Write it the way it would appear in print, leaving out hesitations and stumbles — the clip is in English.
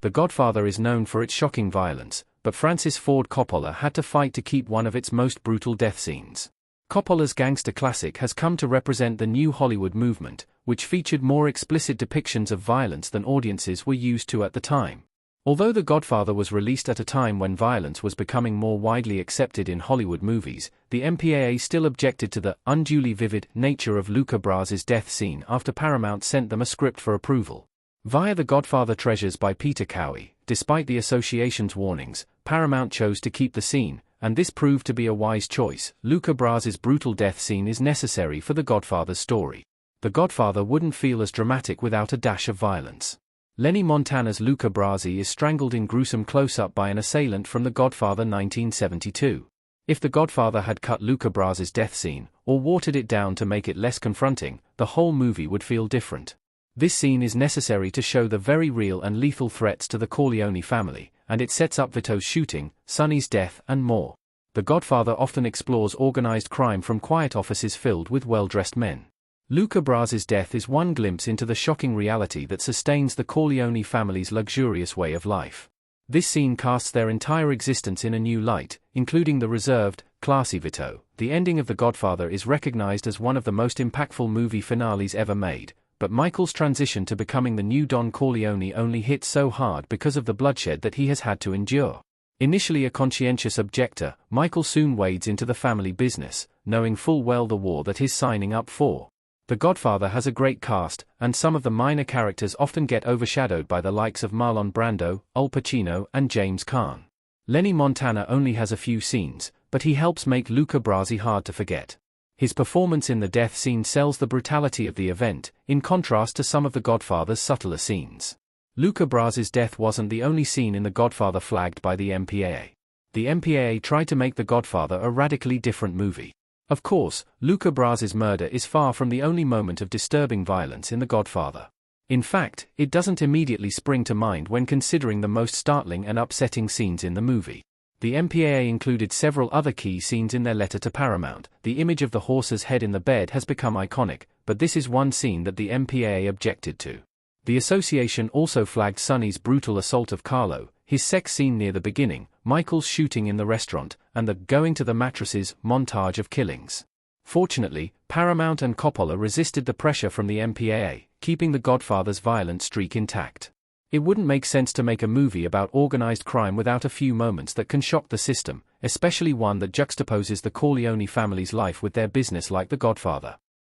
The Godfather is known for its shocking violence, but Francis Ford Coppola had to fight to keep one of its most brutal death scenes. Coppola's gangster classic has come to represent the new Hollywood movement, which featured more explicit depictions of violence than audiences were used to at the time. Although The Godfather was released at a time when violence was becoming more widely accepted in Hollywood movies, the MPAA still objected to the unduly vivid nature of Luca Brasi's death scene after Paramount sent them a script for approval. Via The Godfather Treasures by Peter Cowie, despite the association's warnings, Paramount chose to keep the scene, and this proved to be a wise choice. Luca Brasi's brutal death scene is necessary for The Godfather's story. The Godfather wouldn't feel as dramatic without a dash of violence. Lenny Montana's Luca Brasi is strangled in gruesome close-up by an assailant from The Godfather 1972. If The Godfather had cut Luca Brasi's death scene, or watered it down to make it less confronting, the whole movie would feel different. This scene is necessary to show the very real and lethal threats to the Corleone family, and it sets up Vito's shooting, Sonny's death, and more. The Godfather often explores organized crime from quiet offices filled with well-dressed men. Luca Brasi's death is one glimpse into the shocking reality that sustains the Corleone family's luxurious way of life. This scene casts their entire existence in a new light, including the reserved, classy Vito. The ending of The Godfather is recognized as one of the most impactful movie finales ever made, but Michael's transition to becoming the new Don Corleone only hit so hard because of the bloodshed that he has had to endure. Initially a conscientious objector, Michael soon wades into the family business, knowing full well the war that he's signing up for. The Godfather has a great cast, and some of the minor characters often get overshadowed by the likes of Marlon Brando, Al Pacino, and James Caan. Lenny Montana only has a few scenes, but he helps make Luca Brasi hard to forget. His performance in the death scene sells the brutality of the event, in contrast to some of The Godfather's subtler scenes. Luca Brasi's death wasn't the only scene in The Godfather flagged by the MPAA. The MPAA tried to make The Godfather a radically different movie. Of course, Luca Brasi's murder is far from the only moment of disturbing violence in The Godfather. In fact, it doesn't immediately spring to mind when considering the most startling and upsetting scenes in the movie. The MPAA included several other key scenes in their letter to Paramount. The image of the horse's head in the bed has become iconic, but this is one scene that the MPAA objected to. The association also flagged Sonny's brutal assault of Carlo, his sex scene near the beginning, Michael's shooting in the restaurant, and the going to the mattresses montage of killings. Fortunately, Paramount and Coppola resisted the pressure from the MPAA, keeping The Godfather's violent streak intact. It wouldn't make sense to make a movie about organized crime without a few moments that can shock the system, especially one that juxtaposes the Corleone family's life with their business like The Godfather.